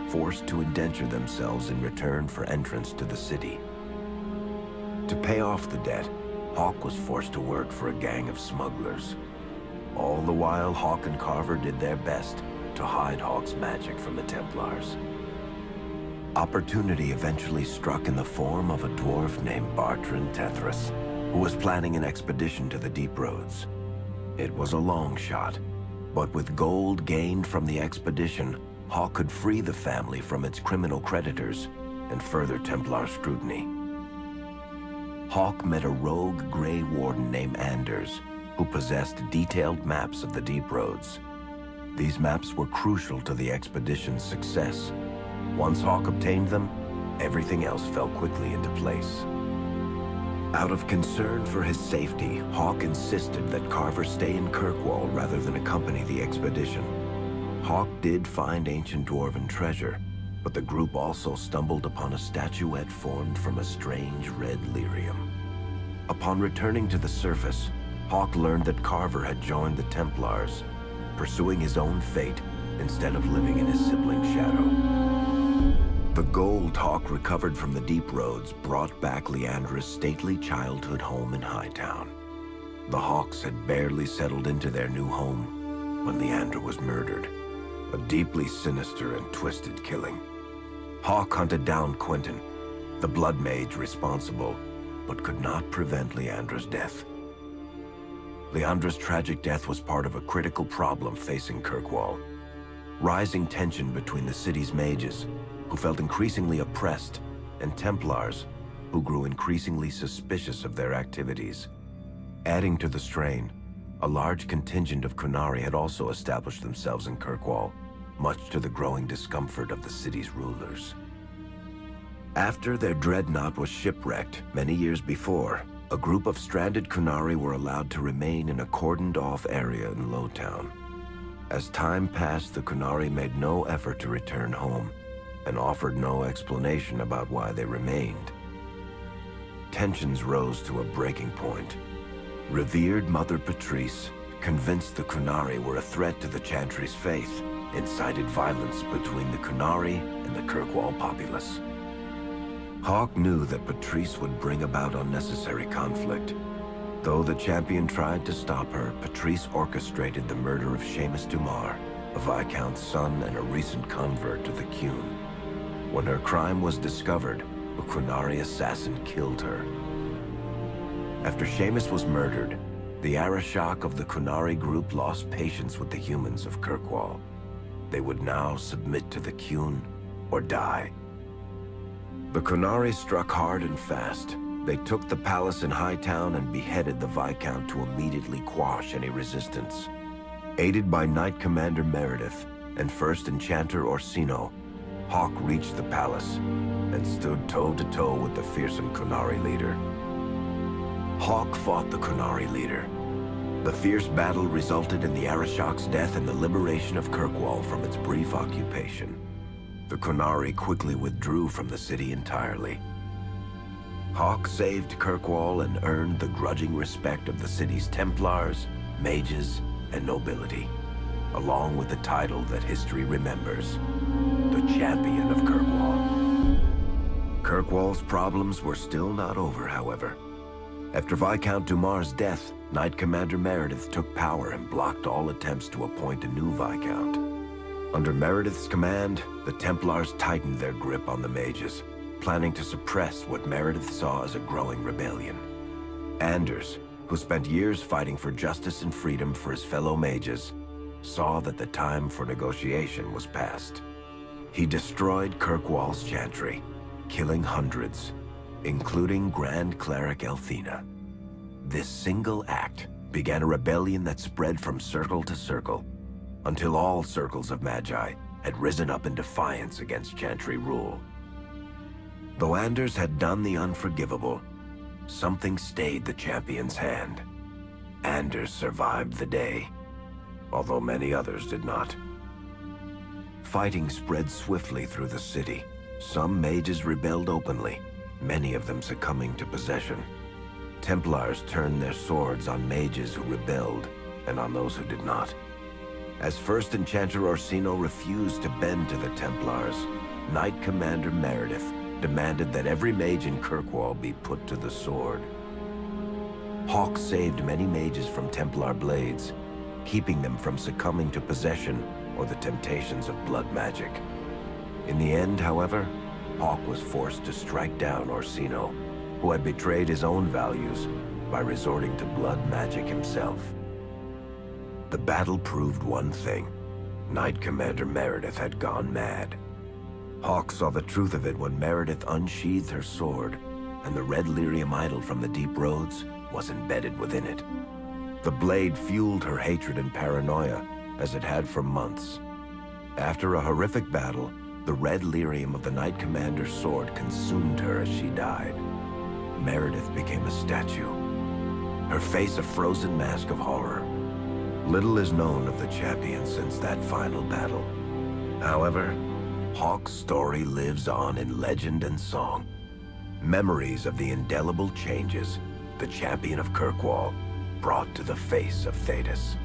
forced to indenture themselves in return for entrance to the city. To pay off the debt, Hawke was forced to work for a gang of smugglers. All the while, Hawke and Carver did their best to hide Hawke's magic from the Templars. Opportunity eventually struck in the form of a dwarf named Bartrand Tethras, who was planning an expedition to the Deep Roads. It was a long shot, but with gold gained from the expedition, Hawke could free the family from its criminal creditors and further Templar scrutiny. Hawke met a rogue Grey Warden named Anders, who possessed detailed maps of the Deep Roads. These maps were crucial to the expedition's success. Once Hawke obtained them, everything else fell quickly into place. Out of concern for his safety, Hawke insisted that Carver stay in Kirkwall rather than accompany the expedition. Hawke did find ancient dwarven treasure, but the group also stumbled upon a statuette formed from a strange red lyrium. Upon returning to the surface, Hawke learned that Carver had joined the Templars, pursuing his own fate instead of living in his sibling's shadow. The gold Hawke recovered from the Deep Roads brought back Leandra's stately childhood home in Hightown. The Hawkes had barely settled into their new home when Leandra was murdered. A deeply sinister and twisted killing. Hawke hunted down Quentin, the blood mage responsible, but could not prevent Leandra's death. Leandra's tragic death was part of a critical problem facing Kirkwall. Rising tension between the city's mages, who felt increasingly oppressed, and Templars, who grew increasingly suspicious of their activities. Adding to the strain, a large contingent of Qunari had also established themselves in Kirkwall, much to the growing discomfort of the city's rulers. After their dreadnought was shipwrecked many years before, a group of stranded Qunari were allowed to remain in a cordoned-off area in Lowtown. As time passed, the Qunari made no effort to return home, and offered no explanation about why they remained. Tensions rose to a breaking point. Revered Mother Patrice, convinced the Qunari were a threat to the Chantry's faith, incited violence between the Qunari and the Kirkwall populace. Hawke knew that Patrice would bring about unnecessary conflict. Though the champion tried to stop her, Patrice orchestrated the murder of Seamus Dumar, a Viscount's son and a recent convert to the Qun. When her crime was discovered, a Qunari assassin killed her. After Seamus was murdered, the Arishok of the Qunari group lost patience with the humans of Kirkwall. They would now submit to the Qun or die. The Qunari struck hard and fast. They took the palace in Hightown and beheaded the Viscount to immediately quash any resistance. Aided by Knight Commander Meredith and First Enchanter Orsino, Hawke reached the palace and stood toe-to-toe with the fearsome Qunari leader. Hawke fought the Qunari leader. The fierce battle resulted in the Arishok's death and the liberation of Kirkwall from its brief occupation. The Qunari quickly withdrew from the city entirely. Hawke saved Kirkwall and earned the grudging respect of the city's Templars, mages, and nobility, along with the title that history remembers, the Champion of Kirkwall. Kirkwall's problems were still not over, however. After Viscount Dumar's death, Knight Commander Meredith took power and blocked all attempts to appoint a new Viscount. Under Meredith's command, the Templars tightened their grip on the mages, planning to suppress what Meredith saw as a growing rebellion. Anders, who spent years fighting for justice and freedom for his fellow mages, saw that the time for negotiation was past. He destroyed Kirkwall's chantry, killing hundreds, including Grand Cleric Elthina. This single act began a rebellion that spread from circle to circle, until all circles of Magi had risen up in defiance against chantry rule. Though Anders had done the unforgivable, something stayed the champion's hand. Anders survived the day, although many others did not. Fighting spread swiftly through the city. Some mages rebelled openly, many of them succumbing to possession. Templars turned their swords on mages who rebelled and on those who did not. As First Enchanter Orsino refused to bend to the Templars, Knight Commander Meredith demanded that every mage in Kirkwall be put to the sword. Hawke saved many mages from Templar blades, keeping them from succumbing to possession or the temptations of blood magic. In the end, however, Hawke was forced to strike down Orsino, who had betrayed his own values by resorting to blood magic himself. The battle proved one thing. Knight Commander Meredith had gone mad. Hawke saw the truth of it when Meredith unsheathed her sword, and the red lyrium idol from the Deep Roads was embedded within it. The blade fueled her hatred and paranoia, as it had for months. After a horrific battle, the red lyrium of the Knight Commander's sword consumed her as she died. Meredith became a statue, her face a frozen mask of horror. Little is known of the champion since that final battle. However, Hawke's story lives on in legend and song. Memories of the indelible changes the champion of Kirkwall brought to the face of Thedas.